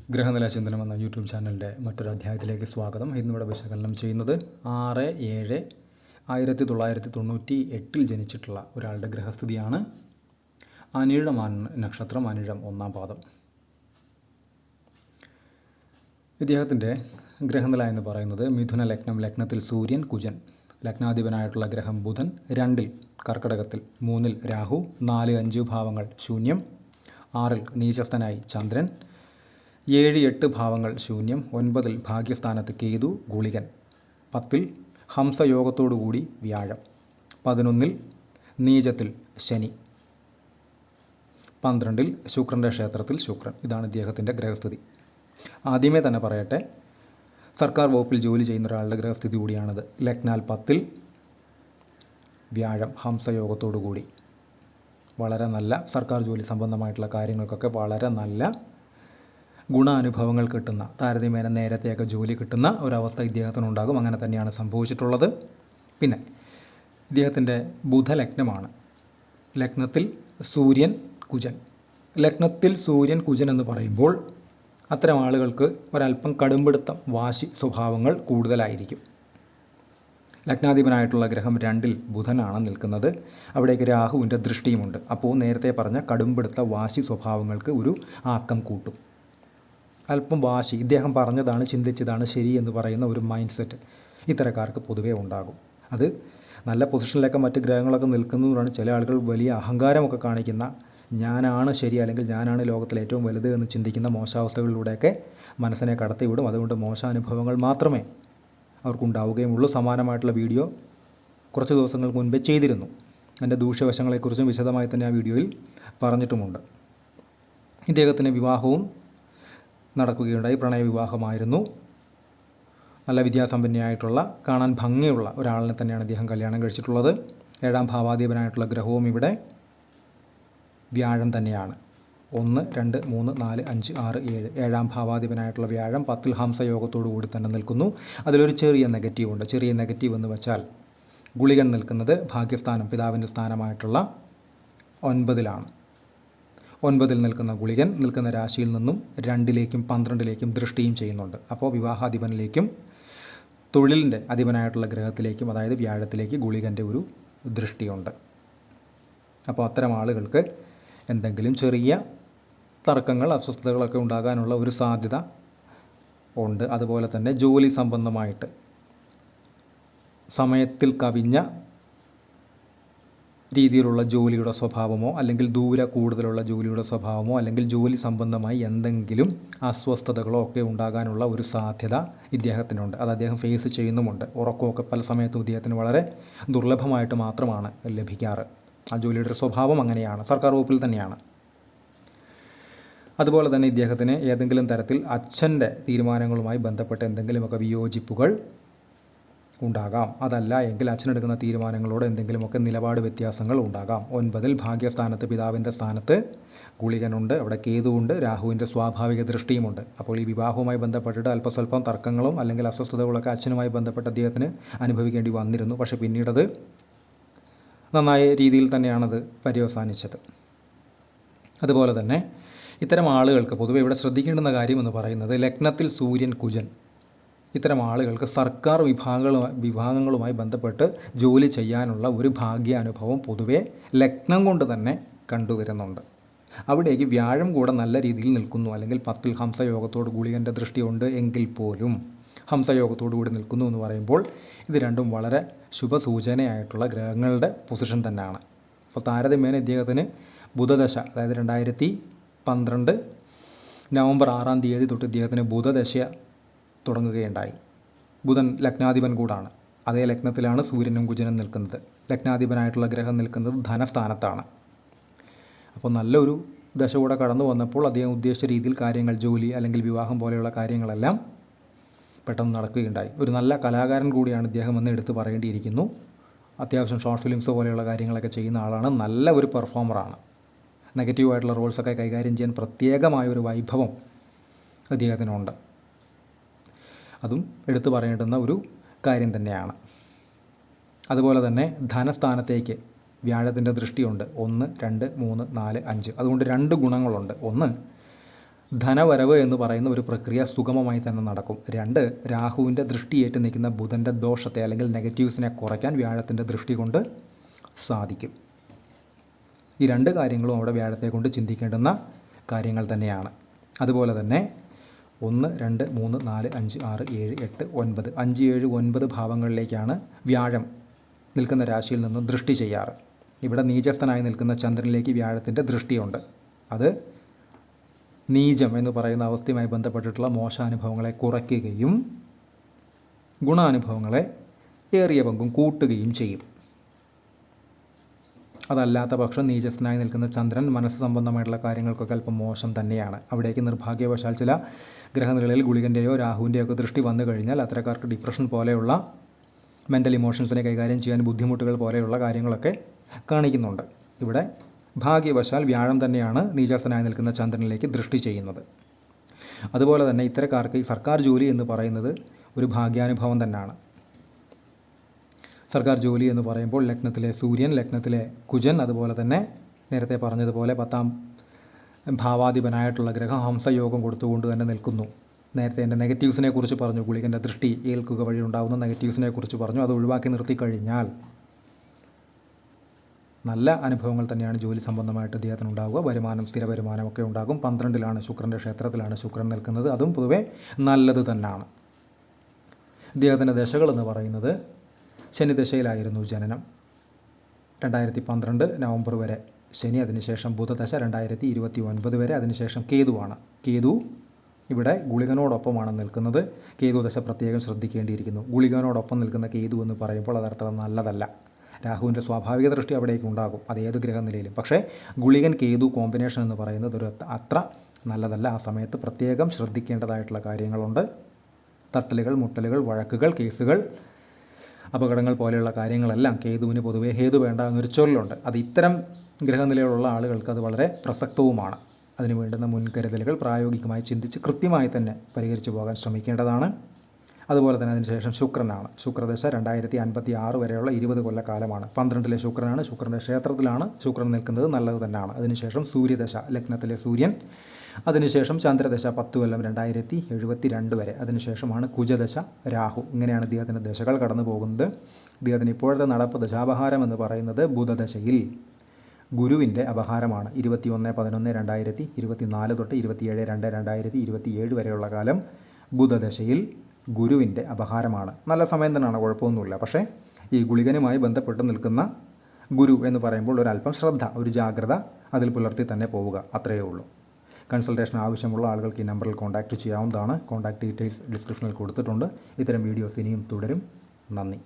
ഗ്രഹനില ചിന്തനം എന്ന യൂട്യൂബ് ചാനലിൻ്റെ മറ്റൊരു അധ്യായത്തിലേക്ക് സ്വാഗതം. ഇന്നിവിടെ വിശകലനം ചെയ്യുന്നത് 6/7/1998 ജനിച്ചിട്ടുള്ള ഒരാളുടെ ഗ്രഹസ്ഥിതിയാണ്. അനിഴം നക്ഷത്രം, അനിഴം 1-ാം പാദം. ഇദ്ദേഹത്തിൻ്റെ ഗ്രഹനില എന്ന് പറയുന്നത് മിഥുന ലഗ്നം, ലഗ്നത്തിൽ സൂര്യൻ, കുജൻ, ലഗ്നാധിപനായിട്ടുള്ള ഗ്രഹം ബുധൻ, 2-ൽ കർക്കിടകത്തിൽ, 3-ൽ രാഹു, 4, 5 ഭാവങ്ങൾ ശൂന്യം, 6-ൽ നീചസ്ഥനായി ചന്ദ്രൻ, 7, 8 ഭാവങ്ങൾ ശൂന്യം, 9-ൽ ഭാഗ്യസ്ഥാനത്ത് കേതു, ഗുളികൻ, 10-ൽ ഹംസയോഗത്തോടുകൂടി വ്യാഴം, 11-ൽ നീചത്തിൽ ശനി, 12-ൽ ശുക്രൻ്റെ ക്ഷേത്രത്തിൽ ശുക്രൻ. ഇതാണ് ഇദ്ദേഹത്തിൻ്റെ ഗ്രഹസ്ഥിതി. ആദ്യമേ തന്നെ പറയട്ടെ, സർക്കാർ വകുപ്പിൽ ജോലി ചെയ്യുന്ന ഒരാളുടെ ഗ്രഹസ്ഥിതി കൂടിയാണിത്. ലഗ്നാൽ 10-ൽ വ്യാഴം ഹംസയോഗത്തോടുകൂടി വളരെ നല്ല സർക്കാർ ജോലി സംബന്ധമായിട്ടുള്ള കാര്യങ്ങൾക്കൊക്കെ വളരെ നല്ല ഗുണാനുഭവങ്ങൾ കിട്ടുന്ന, താരതമ്യേന നേരത്തെയൊക്കെ ജോലി കിട്ടുന്ന ഒരവസ്ഥ ഇദ്ദേഹത്തിനുണ്ടാകും. അങ്ങനെ തന്നെയാണ് സംഭവിച്ചിട്ടുള്ളത്. പിന്നെ ഇദ്ദേഹത്തിൻ്റെ ബുധലഗ്നമാണ്. ലഗ്നത്തിൽ സൂര്യൻ, കുജൻ. ലഗ്നത്തിൽ സൂര്യൻ, കുജൻ എന്ന് പറയുമ്പോൾ അത്തരം ആളുകൾക്ക് ഒരല്പം കടുംപിടുത്തം, വാശി സ്വഭാവങ്ങൾ കൂടുതലായിരിക്കും. ലഗ്നാധിപനായിട്ടുള്ള ഗ്രഹം 2-ൽ ബുധനാണ് നിൽക്കുന്നത്. അവിടേക്ക് രാഹുവിൻ്റെ ദൃഷ്ടിയുമുണ്ട്. അപ്പോൾ നേരത്തെ പറഞ്ഞ കടുംപിടുത്ത വാശി സ്വഭാവങ്ങൾക്ക് ഒരു ആക്കം കൂട്ടും. അല്പം വാശി, ഇദ്ദേഹം പറഞ്ഞതാണ്, ചിന്തിച്ചതാണ് ശരി എന്ന് പറയുന്ന ഒരു മൈൻഡ് സെറ്റ് ഇത്തരക്കാർക്ക് പൊതുവേ ഉണ്ടാകും. അത് നല്ല പൊസിഷനിലൊക്കെ മറ്റ് ഗ്രഹങ്ങളൊക്കെ നിൽക്കുന്നതുകൊണ്ടാണ് ചില ആളുകൾ വലിയ അഹങ്കാരമൊക്കെ കാണിക്കുന്ന, ഞാനാണ് ശരി അല്ലെങ്കിൽ ഞാനാണ് ലോകത്തിലെ ഏറ്റവും വലുത് എന്ന് ചിന്തിക്കുന്ന മോശാവസ്ഥകളിലൂടെയൊക്കെ മനസ്സിനെ കടത്തിവിടും. അതുകൊണ്ട് മോശാനുഭവങ്ങൾ മാത്രമേ അവർക്കുണ്ടാവുകയുമുള്ളൂ. സമാനമായിട്ടുള്ള വീഡിയോ കുറച്ച് ദിവസങ്ങൾക്ക് മുൻപേ ചെയ്തിരുന്നു. എൻ്റെ ദൂഷ്യവശങ്ങളെക്കുറിച്ചും വിശദമായി തന്നെ ആ വീഡിയോയിൽ പറഞ്ഞിട്ടുമുണ്ട്. ഇദ്ദേഹത്തിന് വിവാഹവും നടക്കുകയുണ്ടായി. പ്രണയവിവാഹമായിരുന്നു. നല്ല വിദ്യാസമ്പന്നയായിട്ടുള്ള, കാണാൻ ഭംഗിയുള്ള ഒരാളിനെ തന്നെയാണ് ഇദ്ദേഹം കല്യാണം കഴിച്ചിട്ടുള്ളത്. 7-ാം ഭാവാധിപനായിട്ടുള്ള ഗ്രഹവും ഇവിടെ വ്യാഴം തന്നെയാണ്. 1, 2, 3, 4, 5, 6, 7. 7-ാം ഭാവാധിപനായിട്ടുള്ള വ്യാഴം 10-ൽ ഹംസയോഗത്തോടു കൂടി തന്നെ നിൽക്കുന്നു. അതിലൊരു ചെറിയ നെഗറ്റീവ് ഉണ്ട്. ചെറിയ നെഗറ്റീവ് എന്ന് വെച്ചാൽ ഗുളികൻ നിൽക്കുന്നത് ഭാഗ്യസ്ഥാനം, പിതാവിൻ്റെ സ്ഥാനമായിട്ടുള്ള 9-ലാണ്. 9-ൽ നിൽക്കുന്ന ഗുളികൻ നിൽക്കുന്ന രാശിയിൽ നിന്നും 2-ലേക്കും 12-ലേക്കും ദൃഷ്ടിയും ചെയ്യുന്നുണ്ട്. അപ്പോൾ വിവാഹാധിപനിലേക്കും തൊഴിലിൻ്റെ അധിപനായിട്ടുള്ള ഗ്രഹത്തിലേക്കും, അതായത് വ്യാഴത്തിലേക്ക് ഗുളികൻ്റെ ഒരു ദൃഷ്ടിയുണ്ട്. അപ്പോൾ അത്തരം ആളുകൾക്ക് എന്തെങ്കിലും ചെറിയ തർക്കങ്ങൾ, അസ്വസ്ഥതകളൊക്കെ ഉണ്ടാകാനുള്ള ഒരു സാധ്യത ഉണ്ട്. അതുപോലെ തന്നെ ജോലി സംബന്ധമായിട്ട് സമയത്തിൽ കവിഞ്ഞ രീതിയിലുള്ള ജോലിയുടെ സ്വഭാവമോ, അല്ലെങ്കിൽ ദൂരെ കൂടുതലുള്ള ജോലിയുടെ സ്വഭാവമോ, അല്ലെങ്കിൽ ജോലി സംബന്ധമായി എന്തെങ്കിലും അസ്വസ്ഥതകളോ ഒക്കെ ഉണ്ടാകാനുള്ള ഒരു സാധ്യത ഇദ്ദേഹത്തിനുണ്ട്. അത് അദ്ദേഹം ഫേസ് ചെയ്യുന്നുമുണ്ട്. ഉറക്കമൊക്കെ പല സമയത്തും ഇദ്ദേഹത്തിന് വളരെ ദുർലഭമായിട്ട് മാത്രമാണ് ലഭിക്കാറ്. ആ ജോലിയുടെ സ്വഭാവം അങ്ങനെയാണ്. സർക്കാർ വകുപ്പിൽ തന്നെയാണ്. അതുപോലെ തന്നെ ഇദ്ദേഹത്തിന് ഏതെങ്കിലും തരത്തിൽ അച്ഛൻ്റെ തീരുമാനങ്ങളുമായി ബന്ധപ്പെട്ട് എന്തെങ്കിലുമൊക്കെ വിയോജിപ്പുകൾ ഉണ്ടാകാം. അതല്ല എങ്കിൽ അച്ഛനെടുക്കുന്ന തീരുമാനങ്ങളോട് എന്തെങ്കിലുമൊക്കെ നിലപാട് വ്യത്യാസങ്ങൾ ഉണ്ടാകാം. 9-ൽ ഭാഗ്യസ്ഥാനത്ത്, പിതാവിൻ്റെ സ്ഥാനത്ത് ഗുളികനുണ്ട്. അവിടെ കേതുവുണ്ട്. രാഹുവിൻ്റെ സ്വാഭാവിക ദൃഷ്ടിയുമുണ്ട്. അപ്പോൾ ഈ വിവാഹവുമായി ബന്ധപ്പെട്ടിട്ട് അല്പസ്വല്പം തർക്കങ്ങളും അല്ലെങ്കിൽ അസ്വസ്ഥതകളൊക്കെ അച്ഛനുമായി ബന്ധപ്പെട്ട് അദ്ദേഹത്തിന് അനുഭവിക്കേണ്ടി വന്നിരുന്നു. പക്ഷേ പിന്നീടത് നന്നായ രീതിയിൽ തന്നെയാണത് പര്യവസാനിച്ചത്. അതുപോലെ തന്നെ ഇത്തരം ആളുകൾക്ക് പൊതുവെ ഇവിടെ ശ്രദ്ധിക്കേണ്ടുന്ന കാര്യമെന്ന് പറയുന്നത്, ലഗ്നത്തിൽ സൂര്യൻ, കുജൻ, ഇത്തരം ആളുകൾക്ക് സർക്കാർ വിഭാഗങ്ങളുമായി ബന്ധപ്പെട്ട് ജോലി ചെയ്യാനുള്ള ഒരു ഭാഗ്യാനുഭവം പൊതുവെ ലഗ്നം കൊണ്ട് തന്നെ കണ്ടുവരുന്നുണ്ട്. അവിടേക്ക് വ്യാഴം കൂടെ നല്ല രീതിയിൽ നിൽക്കുന്നു. അല്ലെങ്കിൽ 10-ൽ ഹംസയോഗത്തോട് ഗുളികൻ്റെ ദൃഷ്ടിയുണ്ട് എങ്കിൽ പോലും ഹംസയോഗത്തോടു കൂടി നിൽക്കുന്നു എന്ന് പറയുമ്പോൾ ഇത് രണ്ടും വളരെ ശുഭസൂചനയായിട്ടുള്ള ഗ്രഹങ്ങളുടെ പൊസിഷൻ തന്നെയാണ്. അപ്പോൾ താരതമ്യേന ഇദ്ദേഹത്തിന് ബുധദശ, അതായത് 2012 നവംബർ 6-ാം തീയതി തൊട്ട് ഇദ്ദേഹത്തിന് ബുധദശ തുടങ്ങുകയുണ്ടായി. ബുധൻ ലഗ്നാധിപൻ കൂടാണ്. അതേ ലഗ്നത്തിലാണ് സൂര്യനും കുജനും നിൽക്കുന്നത്. ലഗ്നാധിപനായിട്ടുള്ള ഗ്രഹം നിൽക്കുന്നത് ധനസ്ഥാനത്താണ്. അപ്പോൾ നല്ലൊരു ദശ കൂടെ കടന്നു വന്നപ്പോൾ അദ്ദേഹം ഉദ്ദേശിച്ച രീതിയിൽ കാര്യങ്ങൾ, ജോലി അല്ലെങ്കിൽ വിവാഹം പോലെയുള്ള കാര്യങ്ങളെല്ലാം പെട്ടെന്ന് നടക്കുകയുണ്ടായി. ഒരു നല്ല കലാകാരൻ കൂടിയാണ് ഇദ്ദേഹം എന്ന് എടുത്ത് പറയേണ്ടിയിരിക്കുന്നു. അത്യാവശ്യം ഷോർട്ട് ഫിലിംസ് പോലെയുള്ള കാര്യങ്ങളൊക്കെ ചെയ്യുന്ന ആളാണ്. നല്ല ഒരു പെർഫോമറാണ്. നെഗറ്റീവായിട്ടുള്ള റോൾസൊക്കെ കൈകാര്യം ചെയ്യാൻ പ്രത്യേകമായൊരു വൈഭവം അദ്ദേഹത്തിനുണ്ട്. അതും എടുത്തു പറയേണ്ടുന്ന ഒരു കാര്യം തന്നെയാണ്. അതുപോലെ തന്നെ ധനസ്ഥാനത്തേക്ക് വ്യാഴത്തിൻ്റെ ദൃഷ്ടിയുണ്ട്. 1, 2, 3, 4, 5. അതുകൊണ്ട് 2 ഗുണങ്ങളുണ്ട്. ഒന്ന്, ധനവരവ് എന്ന് പറയുന്ന ഒരു പ്രക്രിയ സുഗമമായി തന്നെ നടക്കും. 2, രാഹുവിൻ്റെ ദൃഷ്ടിയേറ്റ് നിൽക്കുന്ന ബുധൻ്റെ ദോഷത്തെ അല്ലെങ്കിൽ നെഗറ്റീവ്സിനെ കുറയ്ക്കാൻ വ്യാഴത്തിൻ്റെ ദൃഷ്ടി കൊണ്ട് സാധിക്കും. ഈ 2 കാര്യങ്ങളും അവിടെ വ്യാഴത്തെ കൊണ്ട് ചിന്തിക്കേണ്ടുന്ന കാര്യങ്ങൾ തന്നെയാണ്. അതുപോലെ തന്നെ 1, 2, 3, 4, 5, 6, 7, 8, 9 5, 7, 9 ഭാവങ്ങളിലേക്കാണ് വ്യാഴം നിൽക്കുന്ന രാശിയിൽ നിന്നും ദൃഷ്ടി ചെയ്യാറ്. ഇവിടെ നീചസ്ഥനായി നിൽക്കുന്ന ചന്ദ്രനിലേക്ക് വ്യാഴത്തിൻ്റെ ദൃഷ്ടിയുണ്ട്. അത് നീചം എന്ന് പറയുന്ന അവസ്ഥയുമായി ബന്ധപ്പെട്ടിട്ടുള്ള മോശാനുഭവങ്ങളെ കുറയ്ക്കുകയും ഗുണാനുഭവങ്ങളെ ഏറിയ പങ്കും കൂട്ടുകയും ചെയ്യും. അതല്ലാത്ത പക്ഷം നീചസ്ഥനായി നിൽക്കുന്ന ചന്ദ്രൻ മനസ്സ് സംബന്ധമായിട്ടുള്ള കാര്യങ്ങൾക്കൊക്കെ അല്പം മോശം തന്നെയാണ്. അവിടേക്ക് നിർഭാഗ്യവശാൽ ചില ഗ്രഹനിലയിൽ ഗുളികൻ്റെയോ രാഹുവിൻ്റെയോ ഒക്കെ ദൃഷ്ടി വന്നു കഴിഞ്ഞാൽ അത്തരക്കാർക്ക് ഡിപ്രഷൻ പോലെയുള്ള മെൻ്റൽ ഇമോഷൻസിനെ കൈകാര്യം ചെയ്യാൻ ബുദ്ധിമുട്ടുകൾ പോലെയുള്ള കാര്യങ്ങളൊക്കെ കാണിക്കുന്നുണ്ട്. ഇവിടെ ഭാഗ്യവശാൽ വ്യാഴം തന്നെയാണ് നീചസ്ഥനായി നിൽക്കുന്ന ചന്ദ്രനിലേക്ക് ദൃഷ്ടി ചെയ്യുന്നത്. അതുപോലെ തന്നെ ഇത്തരക്കാർക്ക് ഈ സർക്കാർ ജോലി എന്ന് പറയുന്നത് ഒരു ഭാഗ്യാനുഭവം തന്നെയാണ്. സർക്കാർ ജോലി എന്ന് പറയുമ്പോൾ ലഗ്നത്തിലെ സൂര്യൻ, ലഗ്നത്തിലെ കുജൻ, അതുപോലെ തന്നെ നേരത്തെ പറഞ്ഞതുപോലെ 10ാം ഭാവാധിപനായിട്ടുള്ള ഗ്രഹം ഹംസയോഗം കൊടുത്തുകൊണ്ട് തന്നെ നിൽക്കുന്നു. നേരത്തെ എൻ്റെ നെഗറ്റീവ്സിനെ കുറിച്ച് പറഞ്ഞു, ഗുളികൻ്റെ ദൃഷ്ടി ഏൽക്കുക വഴി ഉണ്ടാകുന്ന നെഗറ്റീവ്സിനെ കുറിച്ച് പറഞ്ഞു. അത് ഒഴിവാക്കി നിർത്തിക്കഴിഞ്ഞാൽ നല്ല അനുഭവങ്ങൾ തന്നെയാണ് ജോലി സംബന്ധമായിട്ട് അദ്ദേഹത്തിന് ഉണ്ടാവുക. വരുമാനം, സ്ഥിര വരുമാനമൊക്കെ ഉണ്ടാകും. 12ലാണ് ശുക്രൻ്റെ ക്ഷേത്രത്തിലാണ് ശുക്രൻ നിൽക്കുന്നത്. അതും പൊതുവെ നല്ലത് തന്നെയാണ്. ഇദ്ദേഹത്തിൻ്റെ ദശകളെന്ന് പറയുന്നത് ശനിദശയിലായിരുന്നു ജനനം. 2012 നവംബർ വരെ ശനി, അതിനുശേഷം ബുധദശ 2029 വരെ, അതിനുശേഷം കേതുവാണ്. കേതു ഇവിടെ ഗുളികനോടൊപ്പമാണ് നിൽക്കുന്നത്. കേതു ദശ പ്രത്യേകം ശ്രദ്ധിക്കേണ്ടിയിരിക്കുന്നു. ഗുളികനോടൊപ്പം നിൽക്കുന്ന കേതു എന്ന് പറയുമ്പോൾ അതർത്ഥം നല്ലതല്ല. രാഹുവിൻ്റെ സ്വാഭാവിക ദൃഷ്ടി അവിടേക്ക് ഉണ്ടാകും, അത് ഏത് ഗ്രഹനിലയിലും. പക്ഷേ ഗുളികൻ കേതു കോമ്പിനേഷൻ എന്ന് പറയുന്നത് ഒരു അത്ര നല്ലതല്ല. ആ സമയത്ത് പ്രത്യേകം ശ്രദ്ധിക്കേണ്ടതായിട്ടുള്ള കാര്യങ്ങളുണ്ട്. തട്ടലുകൾ, മുട്ടലുകൾ, വഴക്കുകൾ, കേസുകൾ, അപകടങ്ങൾ പോലെയുള്ള കാര്യങ്ങളെല്ലാം കേതുവിന് പൊതുവേ ഹേതു വേണ്ട എന്നൊരു ചൊല്ലുണ്ട്. അത് ഇത്തരം ഗ്രഹനിലയിലുള്ള ആളുകൾക്ക് അത് വളരെ പ്രസക്തവുമാണ്. അതിനു വേണ്ടുന്ന മുൻകരുതലുകൾ പ്രായോഗികമായി ചിന്തിച്ച് കൃത്യമായി തന്നെ പരിഹരിച്ചു പോകാൻ ശ്രമിക്കേണ്ടതാണ്. അതുപോലെ തന്നെ അതിനുശേഷം ശുക്രനാണ്. ശുക്രദശ 2056 വരെയുള്ള 20 കൊല്ലക്കാലമാണ്. 12ലെ ശുക്രനാണ്. ശുക്രൻ്റെ ക്ഷേത്രത്തിലാണ് ശുക്രൻ നിൽക്കുന്നത്, നല്ലത് തന്നെയാണ്. അതിനുശേഷം സൂര്യദശ, ലഗ്നത്തിലെ സൂര്യൻ. അതിനുശേഷം ചന്ദ്രദശ 10 കൊല്ലം 2072 വരെ. അതിനുശേഷമാണ് കുജദശ, രാഹു. ഇങ്ങനെയാണ് ഇദ്ദേഹത്തിൻ്റെ ദശകൾ കടന്നു പോകുന്നത്. ഇദ്ദേഹത്തിന് ഇപ്പോഴത്തെ നടപ്പ് ദശാപഹാരം എന്ന് പറയുന്നത് ബുധദശയിൽ ഗുരുവിൻ്റെ അപഹാരമാണ്. 21/11/2024 തൊട്ട് 27/2/2027 വരെയുള്ള കാലം ബുധദശയിൽ ഗുരുവിൻ്റെ അപഹാരമാണ്. നല്ല സമയം തന്നെയാണ്, കുഴപ്പമൊന്നുമില്ല. പക്ഷേ ഈ ഗുളികനുമായി ബന്ധപ്പെട്ട് നിൽക്കുന്ന ഗുരു എന്ന് പറയുമ്പോൾ ഒരല്പം ശ്രദ്ധ, ഒരു ജാഗ്രത അതിൽ പുലർത്തി തന്നെ പോവുക, അത്രയേ ഉള്ളൂ. കൺസൾട്ടേഷൻ ആവശ്യമുള്ള ആളുകൾക്ക് ഈ നമ്പറിൽ കോൺടാക്റ്റ് ചെയ്യാവുന്നതാണ്. കോൺടാക്റ്റ് ഡീറ്റെയിൽസ് ഡിസ്ക്രിപ്ഷനിൽ കൊടുത്തിട്ടുണ്ട്. ഇത്തരം വീഡിയോസ് ഇനിയും തുടരും. നന്ദി.